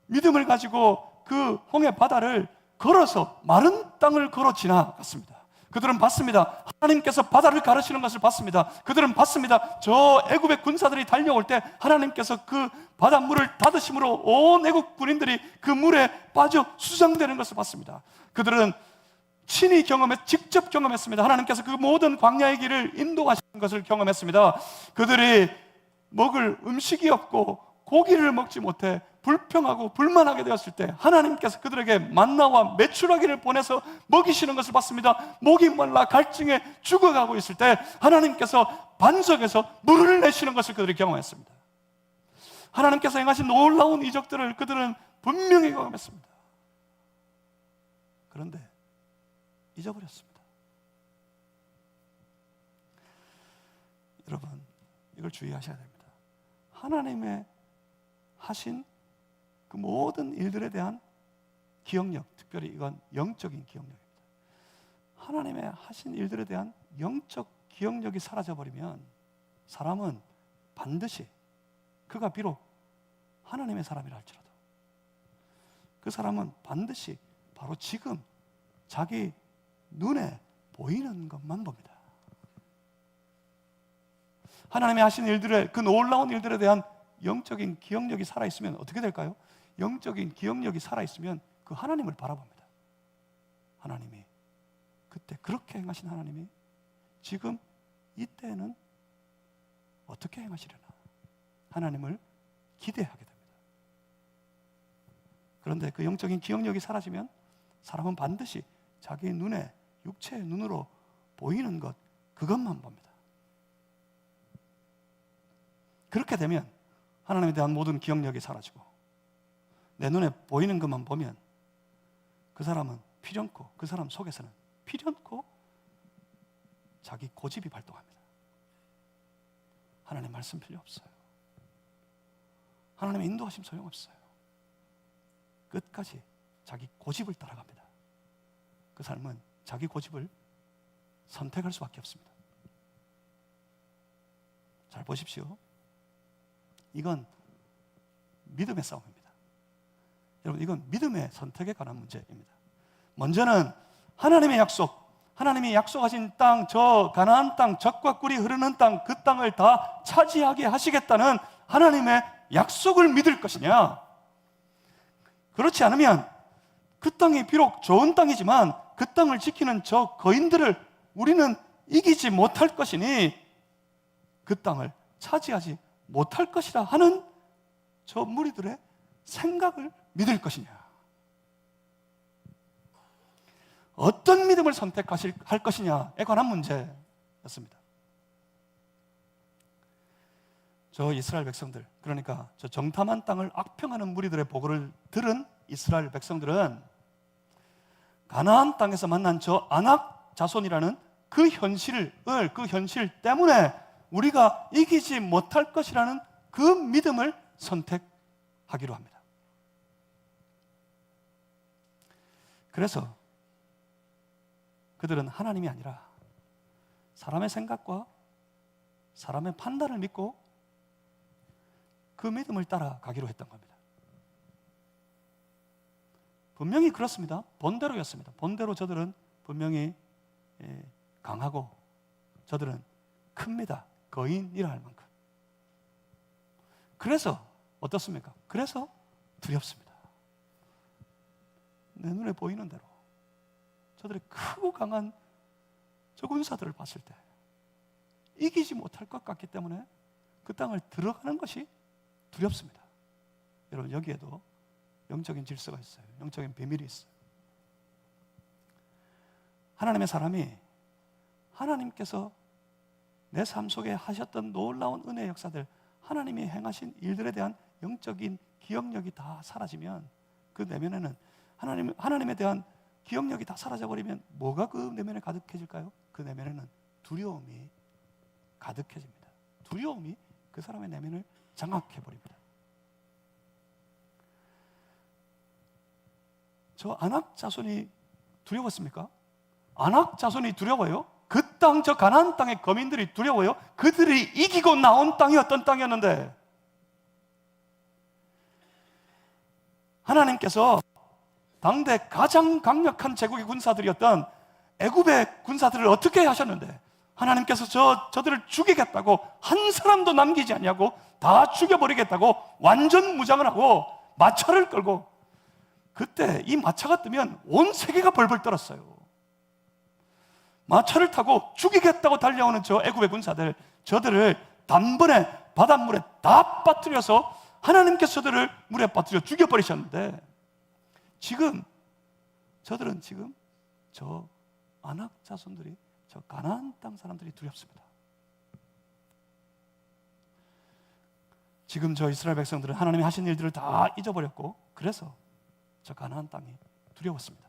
Speaker 1: 믿음을 가지고 그 홍해바다를 걸어서 마른 땅을 걸어 지나갔습니다. 그들은 봤습니다. 하나님께서 바다를 가르시는 것을 봤습니다. 그들은 봤습니다. 저 애굽의 군사들이 달려올 때 하나님께서 그 바닷물을 닫으심으로 온 애굽 군인들이 그 물에 빠져 수장되는 것을 봤습니다. 그들은 친히 직접 경험했습니다. 하나님께서 그 모든 광야의 길을 인도하시는 것을 경험했습니다. 그들이 먹을 음식이 없고 고기를 먹지 못해 불평하고 불만하게 되었을 때 하나님께서 그들에게 만나와 메추라기를 보내서 먹이시는 것을 봤습니다. 목이 말라 갈증에 죽어가고 있을 때 하나님께서 반석에서 물을 내시는 것을 그들이 경험했습니다. 하나님께서 행하신 놀라운 이적들을 그들은 분명히 경험했습니다. 그런데 잊어버렸습니다. 여러분, 이걸 주의하셔야 됩니다. 하나님의 하신 그 모든 일들에 대한 기억력, 특별히 이건 영적인 기억력입니다. 하나님의 하신 일들에 대한 영적 기억력이 사라져버리면 사람은 반드시, 그가 비록 하나님의 사람이라 할지라도 그 사람은 반드시 바로 지금 자기 눈에 보이는 것만 봅니다. 하나님이 하신 일들의 그 놀라운 일들에 대한 영적인 기억력이 살아있으면 어떻게 될까요? 영적인 기억력이 살아있으면 그 하나님을 바라봅니다. 하나님이 그때 그렇게 행하신 하나님이 지금 이때는 어떻게 행하시려나 하나님을 기대하게 됩니다. 그런데 그 영적인 기억력이 사라지면 사람은 반드시 자기 눈에 육체의 눈으로 보이는 것 그것만 봅니다. 그렇게 되면 하나님에 대한 모든 기억력이 사라지고 내 눈에 보이는 것만 보면 그 사람은 필연코 그 사람 속에서는 필연코 자기 고집이 발동합니다. 하나님 말씀 필요 없어요. 하나님의 인도하심 소용없어요. 끝까지 자기 고집을 따라갑니다. 그 삶은 자기 고집을 선택할 수밖에 없습니다. 잘 보십시오. 이건 믿음의 싸움입니다. 여러분, 이건 믿음의 선택에 관한 문제입니다. 먼저는 하나님의 약속, 하나님이 약속하신 땅, 저 가나안 땅, 젖과 꿀이 흐르는 땅, 그 땅을 다 차지하게 하시겠다는 하나님의 약속을 믿을 것이냐, 그렇지 않으면 그 땅이 비록 좋은 땅이지만 그 땅을 지키는 저 거인들을 우리는 이기지 못할 것이니 그 땅을 차지하지 못할 것이라 하는 저 무리들의 생각을 믿을 것이냐, 어떤 믿음을 선택할 것이냐에 관한 문제였습니다. 저 이스라엘 백성들, 그러니까 저 정탐한 땅을 악평하는 무리들의 보고를 들은 이스라엘 백성들은 가나안 땅에서 만난 저 아낙 자손이라는 그 현실 때문에 우리가 이기지 못할 것이라는 그 믿음을 선택하기로 합니다. 그래서 그들은 하나님이 아니라 사람의 생각과 사람의 판단을 믿고 그 믿음을 따라가기로 했던 겁니다. 분명히 그렇습니다. 본대로였습니다. 본대로 저들은 분명히 강하고 저들은 큽니다. 거인이라 할 만큼. 그래서 어떻습니까? 그래서 두렵습니다. 내 눈에 보이는 대로 저들의 크고 강한 저 군사들을 봤을 때 이기지 못할 것 같기 때문에 그 땅을 들어가는 것이 두렵습니다. 여러분, 여기에도 영적인 질서가 있어요. 영적인 비밀이 있어요. 하나님의 사람이 하나님께서 내 삶 속에 하셨던 놀라운 은혜의 역사들, 하나님이 행하신 일들에 대한 영적인 기억력이 다 사라지면 그 내면에는 하나님에 대한 기억력이 다 사라져버리면 뭐가 그 내면에 가득해질까요? 그 내면에는 두려움이 가득해집니다. 두려움이 그 사람의 내면을 장악해버립니다. 저 아낙 자손이 두려웠습니까? 아낙 자손이 두려워요? 그 땅, 저 가나안 땅의 거민들이 두려워요? 그들이 이기고 나온 땅이 어떤 땅이었는데 하나님께서 당대 가장 강력한 제국의 군사들이었던 애굽의 군사들을 어떻게 하셨는데 하나님께서 저들을 죽이겠다고 한 사람도 남기지 않냐고 다 죽여버리겠다고 완전 무장을 하고 마차를 끌고, 그때 이 마차가 뜨면 온 세계가 벌벌 떨었어요. 마차를 타고 죽이겠다고 달려오는 저 애굽의 군사들, 저들을 단번에 바닷물에 다 빠뜨려서 하나님께서 저들을 물에 빠뜨려 죽여버리셨는데 저들은 지금 저 아낙 자손들이, 저 가나안 땅 사람들이 두렵습니다. 지금 저 이스라엘 백성들은 하나님이 하신 일들을 다 잊어버렸고 그래서 저 가나안 땅이 두려웠습니다.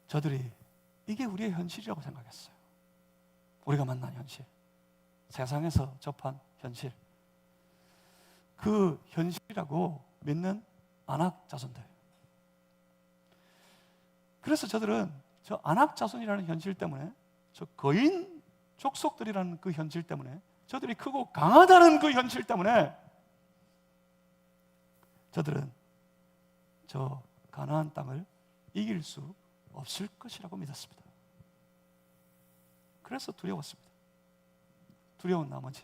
Speaker 1: 저들이 이게 우리의 현실이라고 생각했어요. 우리가 만난 현실, 세상에서 접한 현실, 그 현실이라고 믿는 아낙 자손들. 그래서 저들은 저 아낙 자손이라는 현실 때문에, 저 거인 족속들이라는 그 현실 때문에, 저들이 크고 강하다는 그 현실 때문에 저들은 저 가나안 땅을 이길 수 없을 것이라고 믿었습니다. 그래서 두려웠습니다. 두려운 나머지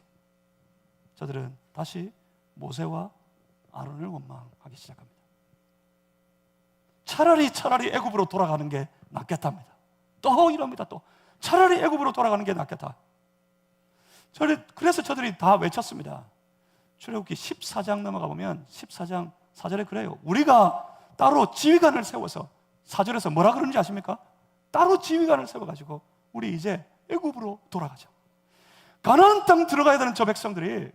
Speaker 1: 저들은 다시 모세와 아론을 원망하기 시작합니다. 차라리 애굽으로 돌아가는 게 낫겠답니다. 또 이럽니다. 또 차라리 애굽으로 돌아가는 게 낫겠다. 그래서 저들이 다 외쳤습니다. 출애굽기 14장 넘어가 보면 14장 4절에 그래요. 우리가 따로 지휘관을 세워서, 4절에서 뭐라 그러는지 아십니까? 따로 지휘관을 세워가지고 우리 이제 애굽으로 돌아가자. 가나안 땅 들어가야 되는 저 백성들이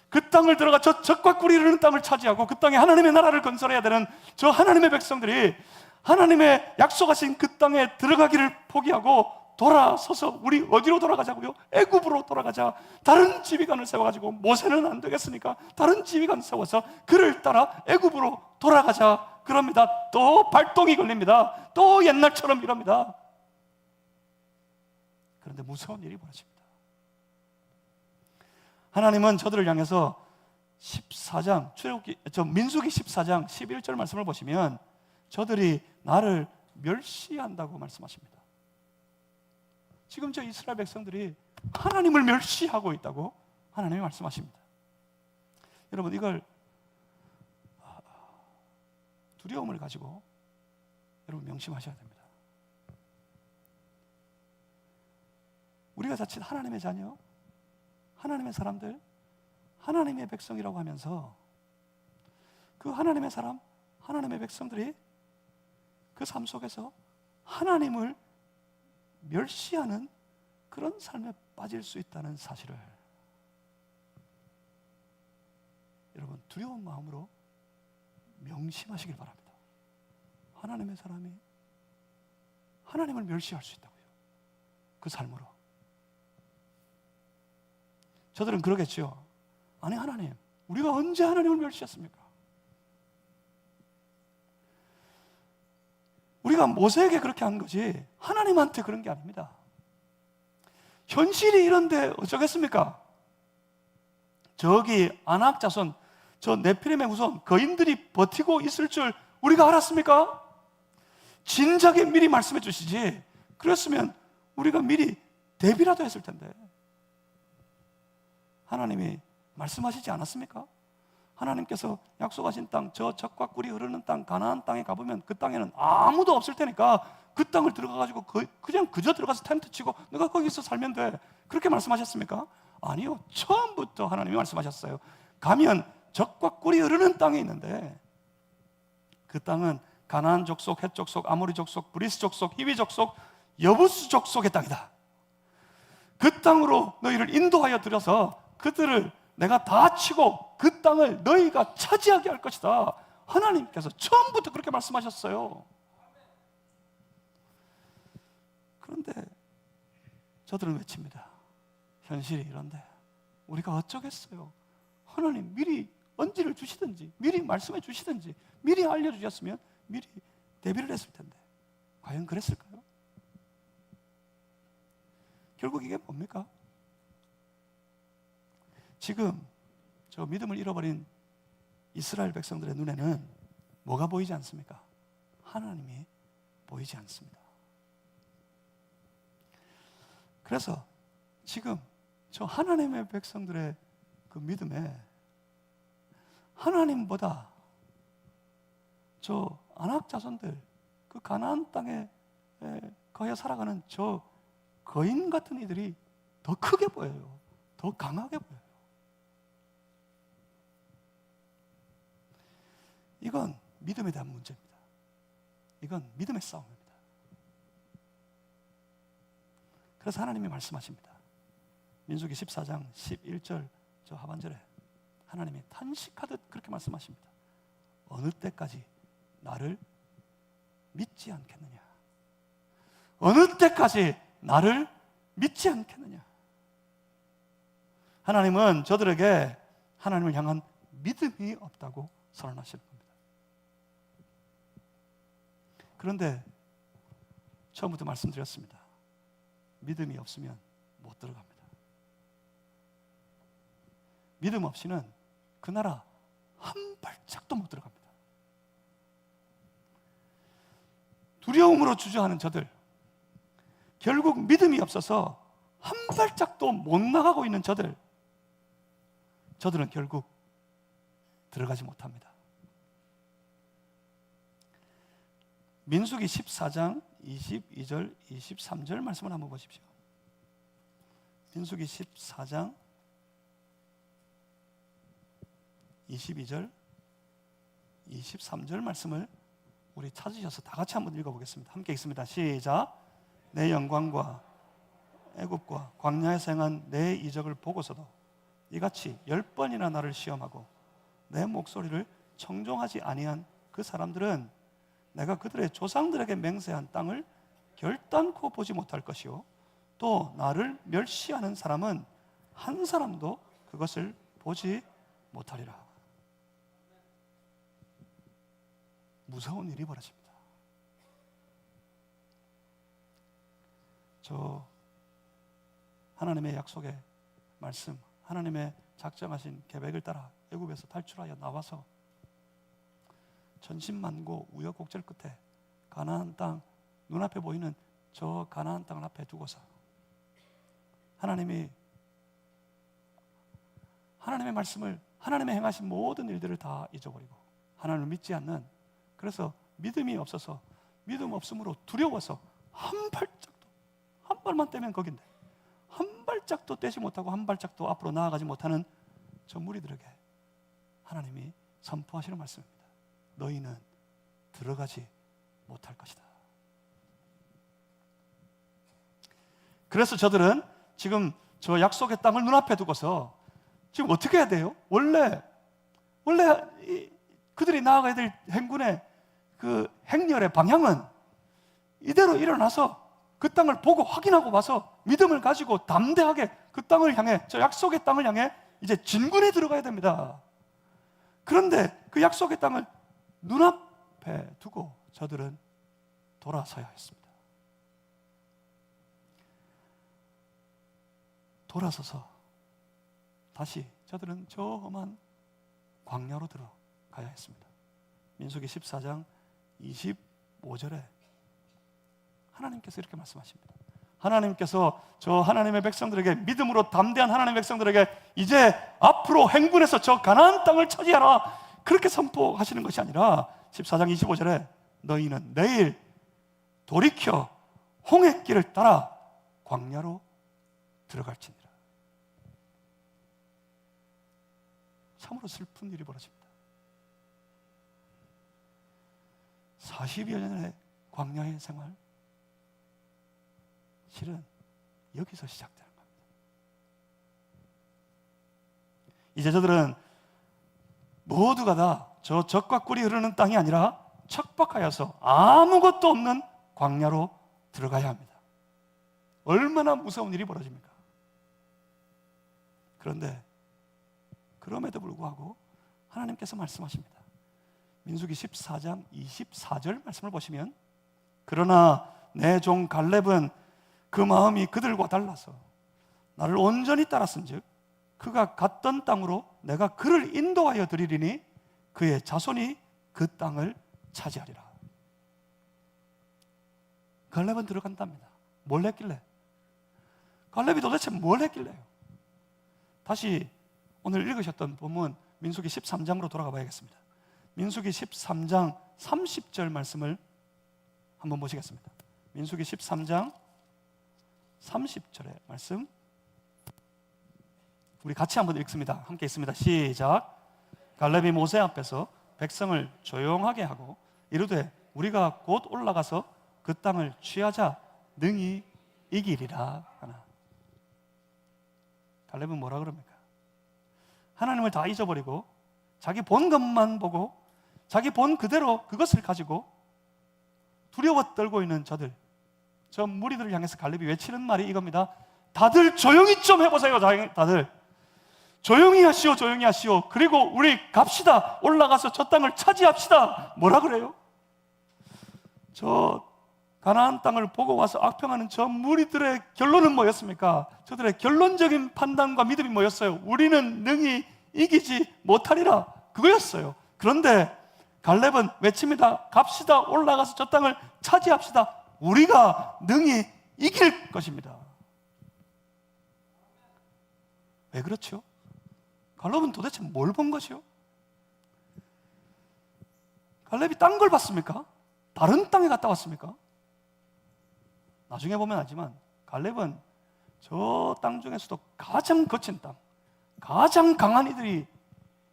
Speaker 1: 그 땅을 들어가 저 적과 꿀이 흐르는 땅을 차지하고 그 땅에 하나님의 나라를 건설해야 되는 저 하나님의 백성들이 하나님의 약속하신 그 땅에 들어가기를 포기하고 돌아서서 우리 어디로 돌아가자고요? 애굽으로 돌아가자. 다른 지휘관을 세워가지고 모세는 안 되겠으니까 다른 지휘관 세워서 그를 따라 애굽으로 돌아가자. 그럽니다. 또 발동이 걸립니다. 또 옛날처럼 이럽니다. 그런데 무서운 일이 벌어집니다. 하나님은 저들을 향해서 14장, 민수기 14장 11절 말씀을 보시면 저들이 나를 멸시한다고 말씀하십니다. 지금 저 이스라엘 백성들이 하나님을 멸시하고 있다고 하나님이 말씀하십니다. 여러분, 이걸 두려움을 가지고 여러분 명심하셔야 됩니다. 우리가 자칫 하나님의 자녀, 하나님의 사람들, 하나님의 백성이라고 하면서 그 하나님의 사람, 하나님의 백성들이 그 삶 속에서 하나님을 멸시하는 그런 삶에 빠질 수 있다는 사실을 여러분 두려운 마음으로 명심하시길 바랍니다. 하나님의 사람이 하나님을 멸시할 수 있다고요. 그 삶으로. 저들은 그러겠죠. 아니 하나님, 우리가 언제 하나님을 멸시했습니까? 우리가 모세에게 그렇게 한 거지 하나님한테 그런 게 아닙니다. 현실이 이런데 어쩌겠습니까? 저기 아낙 자손, 저 네피림의 후손 거인들이 버티고 있을 줄 우리가 알았습니까? 진작에 미리 말씀해 주시지. 그랬으면 우리가 미리 대비라도 했을 텐데. 하나님이 말씀하시지 않았습니까? 하나님께서 약속하신 땅, 저 젖과 꿀이 흐르는 땅, 가나안 땅에 가보면 그 땅에는 아무도 없을 테니까 그 땅을 들어가가지고 그냥 그저 들어가서 텐트 치고 내가 거기서 살면 돼. 그렇게 말씀하셨습니까? 아니요. 처음부터 하나님이 말씀하셨어요. 가면 젖과 꿀이 흐르는 땅에 있는데 그 땅은 가나안 족속, 헷 족속, 아모리 족속, 브리스 족속, 히위 족속, 여부스 족속의 땅이다. 그 땅으로 너희를 인도하여 들여서 그들을 내가 다 치고 그 땅을 너희가 차지하게 할 것이다. 하나님께서 처음부터 그렇게 말씀하셨어요. 그런데 저들은 외칩니다. 현실이 이런데 우리가 어쩌겠어요. 하나님 미리 언지를 주시든지 미리 말씀해 주시든지 미리 알려주셨으면 미리 대비를 했을 텐데 과연 그랬을까요? 결국 이게 뭡니까? 지금 저 믿음을 잃어버린 이스라엘 백성들의 눈에는 뭐가 보이지 않습니까? 하나님이 보이지 않습니다. 그래서 지금 저 하나님의 백성들의 그 믿음에 하나님보다 저 아낙 자손들 그 가나안 땅에 거해 살아가는 저 거인 같은 이들이 더 크게 보여요. 더 강하게 보여요. 이건 믿음에 대한 문제입니다. 이건 믿음의 싸움입니다. 그래서 하나님이 말씀하십니다. 민수기 14장 11절 저 하반절에 하나님이 탄식하듯 그렇게 말씀하십니다. 어느 때까지 나를 믿지 않겠느냐? 어느 때까지 나를 믿지 않겠느냐? 하나님은 저들에게 하나님을 향한 믿음이 없다고 선언하시는 겁니다. 그런데 처음부터 말씀드렸습니다. 믿음이 없으면 못 들어갑니다. 믿음 없이는 그 나라 한 발짝도 못 들어갑니다. 두려움으로 주저하는 저들, 결국 믿음이 없어서 한 발짝도 못 나가고 있는 저들은 결국 들어가지 못합니다. 민수기 14장 22절 23절 말씀을 한번 보십시오. 민수기 14장 22절 23절 말씀을 우리 찾으셔서 다 같이 한번 읽어보겠습니다. 함께 읽습니다. 시작. 내 영광과 애굽과 광야에서 행한 내 이적을 보고서도 이같이 10번이나 나를 시험하고 내 목소리를 청종하지 아니한 그 사람들은 내가 그들의 조상들에게 맹세한 땅을 결단코 보지 못할 것이요 또 나를 멸시하는 사람은 한 사람도 그것을 보지 못하리라. 무서운 일이 벌어집니다. 저 하나님의 약속의 말씀, 하나님의 작정하신 계획을 따라 애굽에서 탈출하여 나와서 천신만고 우여곡절 끝에 가나안 땅, 눈앞에 보이는 저 가나안 땅을 앞에 두고서 하나님의 말씀을, 하나님의 행하신 모든 일들을 다 잊어버리고 하나님을 믿지 않는, 그래서 믿음이 없어서, 믿음 없음으로 두려워서 한 발짝도, 한 발만 떼면 거긴데 한 발짝도 떼지 못하고 한 발짝도 앞으로 나아가지 못하는 저 무리들에게 하나님이 선포하시는 말씀입니다. 너희는 들어가지 못할 것이다. 그래서 저들은 지금 저 약속의 땅을 눈앞에 두고서 지금 어떻게 해야 돼요? 원래 그들이 나아가야 될 행군의 그 행렬의 방향은 이대로 일어나서 그 땅을 보고 확인하고 와서 믿음을 가지고 담대하게 그 땅을 향해, 저 약속의 땅을 향해 이제 진군에 들어가야 됩니다. 그런데 그 약속의 땅을 눈앞에 두고 저들은 돌아서야 했습니다. 돌아서서 다시 저들은 저 험한 광야로 들어가야 했습니다. 민수기 14장 25절에 하나님께서 이렇게 말씀하십니다. 하나님께서 저 하나님의 백성들에게, 믿음으로 담대한 하나님의 백성들에게 이제 앞으로 행군해서 저 가나안 땅을 차지하라, 그렇게 선포하시는 것이 아니라 14장 25절에 너희는 내일 돌이켜 홍해길을 따라 광야로 들어갈지니라. 참으로 슬픈 일이 벌어집니다. 40여 년의 광야의 생활, 실은 여기서 시작되는 겁니다. 이제 저들은 모두가 다 저 젖과 꿀이 흐르는 땅이 아니라 척박하여서 아무것도 없는 광야로 들어가야 합니다. 얼마나 무서운 일이 벌어집니까? 그런데 그럼에도 불구하고 하나님께서 말씀하십니다. 민수기 14장 24절 말씀을 보시면, 그러나 내 종 갈렙은 그 마음이 그들과 달라서 나를 온전히 따랐은즉 그가 갔던 땅으로 내가 그를 인도하여 드리리니 그의 자손이 그 땅을 차지하리라. 갈렙은 들어간답니다. 뭘 했길래? 갈렙이 도대체 뭘 했길래요? 다시 오늘 읽으셨던 본문 민수기 13장으로 돌아가 봐야겠습니다. 민수기 13장 30절 말씀을 한번 보시겠습니다. 민수기 13장 30절의 말씀 우리 같이 한번 읽습니다. 함께 읽습니다. 시작. 갈렙이 모세 앞에서 백성을 조용하게 하고 이르되 우리가 곧 올라가서 그 땅을 취하자 능히 이기리라 하나. 갈렙은 뭐라 그럽니까? 하나님을 다 잊어버리고 자기 본 것만 보고 자기 본 그대로 그것을 가지고 두려워 떨고 있는 저들, 저 무리들을 향해서 갈렙이 외치는 말이 이겁니다. 다들 조용히 좀 해보세요. 다들 조용히 하시오, 조용히 하시오. 그리고 우리 갑시다. 올라가서 저 땅을 차지합시다. 뭐라 그래요? 저 가나안 땅을 보고 와서 악평하는 저 무리들의 결론은 뭐였습니까? 저들의 결론적인 판단과 믿음이 뭐였어요? 우리는 능히 이기지 못하리라, 그거였어요. 그런데 갈렙은 외칩니다. 갑시다. 올라가서 저 땅을 차지합시다. 우리가 능히 이길 것입니다. 왜 그렇죠? 갈렙은 도대체 뭘 본 것이요? 갈렙이 딴 걸 봤습니까? 다른 땅에 갔다 왔습니까? 나중에 보면 알지만 갈렙은 저 땅 중에서도 가장 거친 땅, 가장 강한 이들이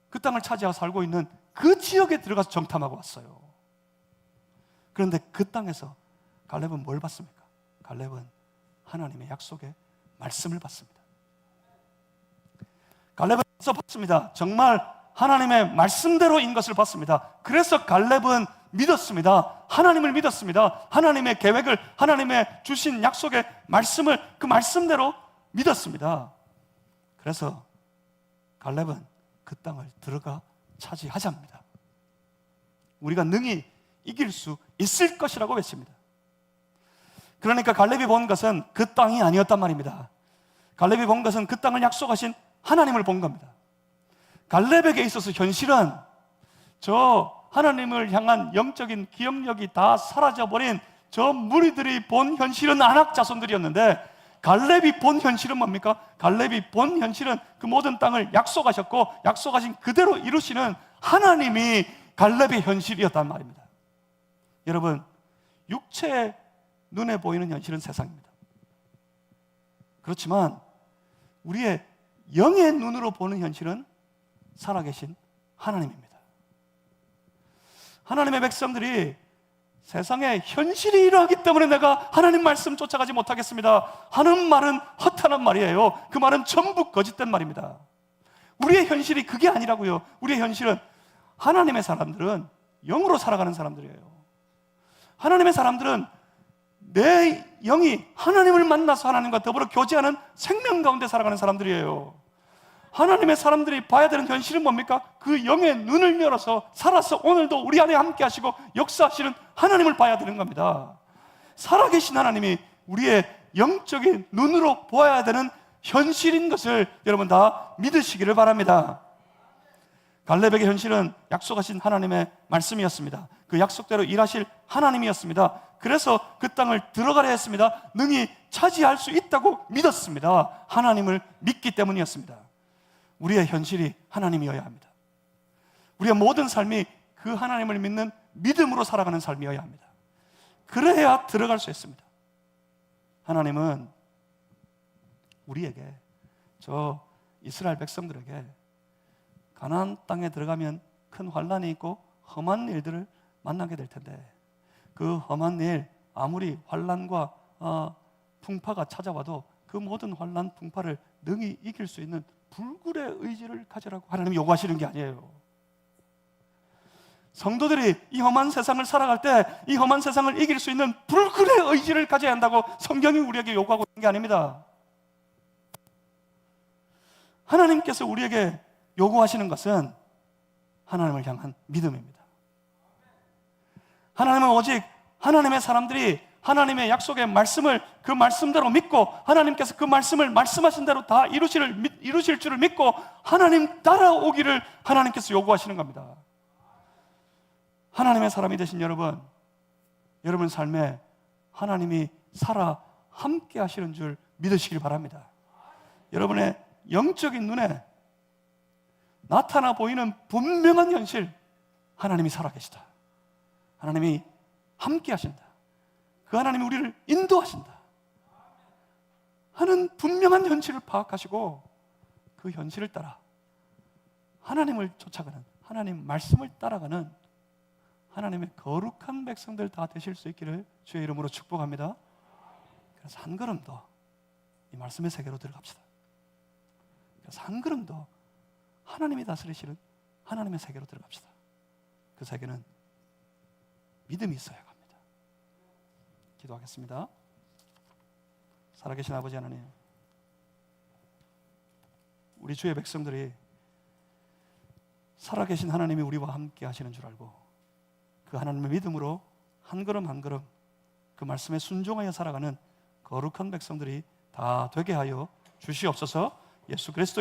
Speaker 1: 그 땅을 차지하고 살고 있는 그 지역에 들어가서 정탐하고 왔어요. 그런데 그 땅에서 갈렙은 뭘 봤습니까? 갈렙은 하나님의 약속의 말씀을 봤습니다. 갈렙은 봤습니다. 정말 하나님의 말씀대로인 것을 봤습니다. 그래서 갈렙은 믿었습니다. 하나님을 믿었습니다. 하나님의 계획을, 하나님의 주신 약속의 말씀을 그 말씀대로 믿었습니다. 그래서 갈렙은 그 땅을 들어가 차지하자 합니다. 우리가 능히 이길 수 있을 것이라고 외칩니다. 그러니까 갈렙이 본 것은 그 땅이 아니었단 말입니다. 갈렙이 본 것은 그 땅을 약속하신 하나님을 본 겁니다. 갈렙에게 있어서 현실은 저 하나님을 향한 영적인 기억력이 다 사라져버린 저 무리들이 본 현실은 아낙 자손들이었는데, 갈렙이 본 현실은 뭡니까? 갈렙이 본 현실은 그 모든 땅을 약속하셨고 약속하신 그대로 이루시는 하나님이 갈렙의 현실이었단 말입니다. 여러분, 육체의 눈에 보이는 현실은 세상입니다. 그렇지만 우리의 영의 눈으로 보는 현실은 살아계신 하나님입니다. 하나님의 백성들이 세상에 현실이 이러하기 때문에 내가 하나님 말씀 쫓아가지 못하겠습니다 하는 말은 허탄한 말이에요. 그 말은 전부 거짓된 말입니다. 우리의 현실이 그게 아니라고요. 우리의 현실은, 하나님의 사람들은 영으로 살아가는 사람들이에요. 하나님의 사람들은 내 영이 하나님을 만나서 하나님과 더불어 교제하는 생명 가운데 살아가는 사람들이에요. 하나님의 사람들이 봐야 되는 현실은 뭡니까? 그 영의 눈을 열어서 살아서 오늘도 우리 안에 함께 하시고 역사하시는 하나님을 봐야 되는 겁니다. 살아계신 하나님이 우리의 영적인 눈으로 보아야 되는 현실인 것을 여러분 다 믿으시기를 바랍니다. 갈렙에게 현실은 약속하신 하나님의 말씀이었습니다. 그 약속대로 일하실 하나님이었습니다. 그래서 그 땅을 들어가려 했습니다. 능히 차지할 수 있다고 믿었습니다. 하나님을 믿기 때문이었습니다. 우리의 현실이 하나님이어야 합니다. 우리의 모든 삶이 그 하나님을 믿는 믿음으로 살아가는 삶이어야 합니다. 그래야 들어갈 수 있습니다. 하나님은 우리에게, 저 이스라엘 백성들에게 가나안 땅에 들어가면 큰 환난이 있고 험한 일들을 만나게 될 텐데, 그 험한 일, 아무리 환난과 풍파가 찾아와도 그 모든 환난, 풍파를 능히 이길 수 있는 불굴의 의지를 가지라고 하나님이 요구하시는 게 아니에요. 성도들이 이 험한 세상을 살아갈 때 이 험한 세상을 이길 수 있는 불굴의 의지를 가져야 한다고 성경이 우리에게 요구하고 있는 게 아닙니다. 하나님께서 우리에게 요구하시는 것은 하나님을 향한 믿음입니다. 하나님은 오직 하나님의 사람들이 하나님의 약속의 말씀을 그 말씀대로 믿고 하나님께서 그 말씀을 말씀하신 대로 다 이루실 줄을 믿고 하나님 따라오기를 하나님께서 요구하시는 겁니다. 하나님의 사람이 되신 여러분, 여러분 삶에 하나님이 살아 함께 하시는 줄 믿으시길 바랍니다. 여러분의 영적인 눈에 나타나 보이는 분명한 현실, 하나님이 살아계시다, 하나님이 함께 하신다, 그 하나님이 우리를 인도하신다 하는 분명한 현실을 파악하시고 그 현실을 따라 하나님을 쫓아가는, 하나님 말씀을 따라가는 하나님의 거룩한 백성들 다 되실 수 있기를 주의 이름으로 축복합니다. 그래서 한 걸음 더 이 말씀의 세계로 들어갑시다. 그래서 한 걸음 더 하나님이 다스리시는 하나님의 세계로 들어갑시다. 그 세계는 믿음이 있어야 합니다. 기도하겠습니다. 살아계신 아버지 하나님, 우리 주의 백성들이 살아계신 하나님이 우리와 함께 하시는 줄 알고 그 하나님의 믿음으로 한 걸음 한 걸음 그 말씀에 순종하여 살아가는 거룩한 백성들이 다 되게 하여 주시옵소서. 예수 그리스도